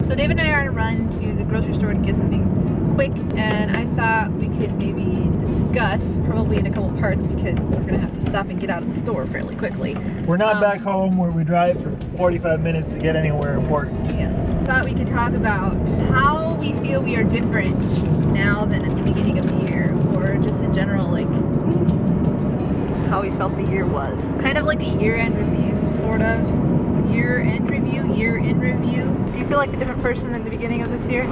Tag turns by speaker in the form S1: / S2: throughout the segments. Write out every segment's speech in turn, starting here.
S1: So David and I are on a run to the grocery store to get something quick, and I thought we could maybe discuss, probably in a couple parts, because we're going to have to stop and get out of the store fairly quickly.
S2: We're not back home where we drive for 45 minutes to get anywhere important.
S1: Yes. Thought we could talk about how we feel we are different now than at the beginning of the year, or just in general, like how we felt the year was. Kind of like a year-end review, sort of. Year-end review, year-in review. Do you feel like a different person than the beginning of this year?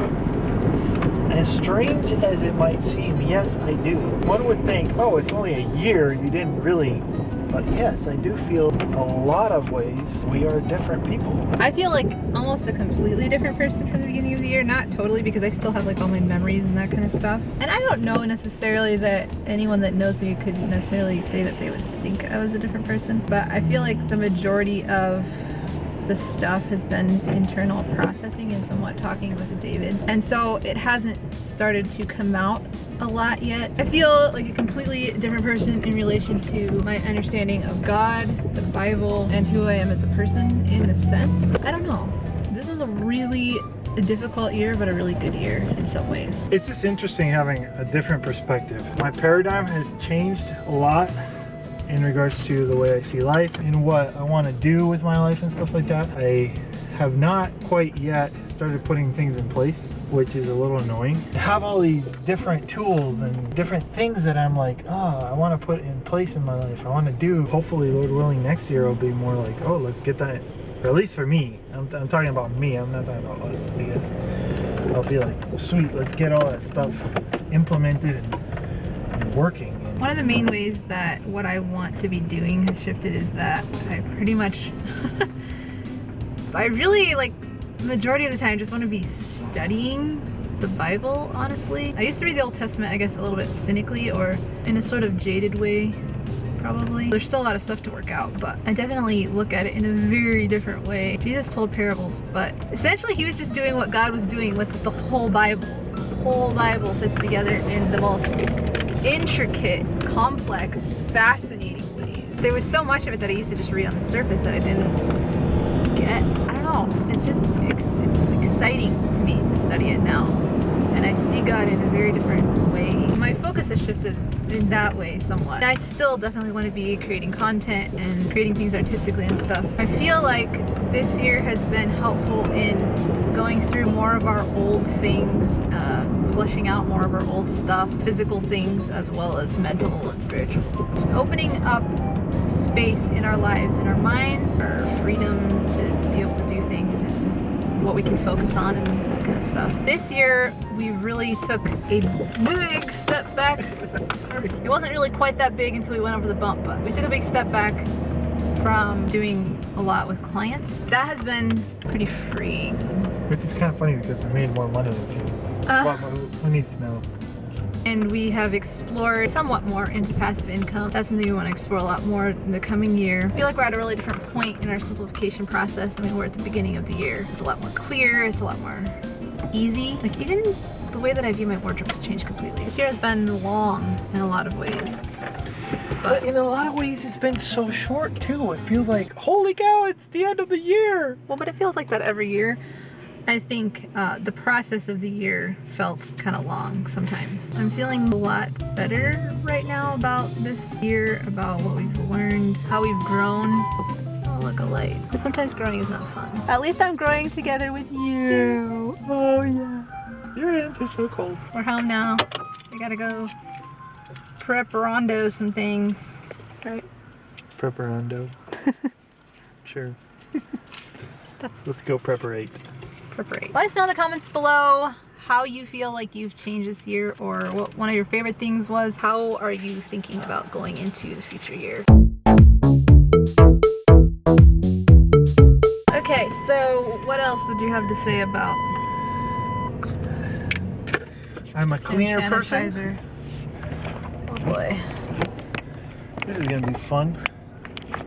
S2: As strange as it might seem, yes, I do. One would think, oh, it's only a year, you didn't really. But yes, I do feel a lot of ways we are different people.
S1: I feel like almost a completely different person from the beginning of the year. Not totally, because I still have like all my memories and that kind of stuff. And I don't know necessarily that anyone that knows me could necessarily say that they would think I was a different person. But I feel like the majority of the stuff has been internal processing and somewhat talking with David. And so it hasn't started to come out a lot yet. I feel like a completely different person in relation to my understanding of God, the Bible, and who I am as a person in a sense. I don't know. This was a really difficult year, but a really good year in some ways.
S2: It's just interesting having a different perspective. My paradigm has changed a lot in regards to the way I see life and what I want to do with my life and stuff like that. I have not quite yet started putting things in place, which is a little annoying. I have all these different tools and different things that I'm like, oh, I want to put in place in my life. I want to do. Hopefully, Lord willing, next year will be more like, oh, let's get that, or at least for me. I'm talking about me. I'm not talking about us, I guess. I'll be like, sweet, let's get all that stuff implemented and working.
S1: One of the main ways that what I want to be doing has shifted is that I pretty much, I really, like, the majority of the time just want to be studying the Bible, honestly. I used to read the Old Testament, I guess, a little bit cynically or in a sort of jaded way, probably. There's still a lot of stuff to work out, but I definitely look at it in a very different way. Jesus told parables, but essentially he was just doing what God was doing with the whole Bible. The whole Bible fits together in the most intricate, complex, fascinating ways. There was so much of it that I used to just read on the surface that I didn't get. I don't know. It's just, it's exciting to me to study it now. And I see God in a very different way. My focus has shifted in that way somewhat. I still definitely want to be creating content and creating things artistically and stuff. I feel like this year has been helpful in going through more of our old things, fleshing out more of our old stuff, physical things as well as mental and spiritual. Just opening up space in our lives, in our minds, our freedom to be able to do things and what we can focus on and that kind of stuff. This year, we really took a big step back. Sorry. It wasn't really quite that big until we went over the bump, but we took a big step back from doing a lot with clients. That has been pretty freeing.
S2: Which is kind of funny because we made more money this year. Who needs to know?
S1: And we have explored somewhat more into passive income. That's something we want to explore a lot more in the coming year. I feel like we're at a really different point in our simplification process than we were at the beginning of the year. It's a lot more clear, it's a lot more easy. Like, even the way that I view my wardrobe has changed completely. This year has been long in a lot of ways.
S2: But in a lot of ways, it's been so short too. It feels like, holy cow, it's the end of the year.
S1: Well, but it feels like that every year. I think the process of the year felt kind of long sometimes. I'm feeling a lot better right now about this year, about what we've learned, how we've grown. Oh, look, a light. But sometimes growing is not fun. At least I'm growing together with you.
S2: Oh, yeah. Your hands are so cold.
S1: We're home now. We gotta go prep-rondo some things, right?
S2: Preparando. Sure. Let's go preparate.
S1: Let us know in the comments below how you feel like you've changed this year, or what one of your favorite things was. How are you thinking about going into the future year? Okay, so what else would you have to say about
S2: I'm a cleaner person.
S1: Oh boy.
S2: This is gonna be fun.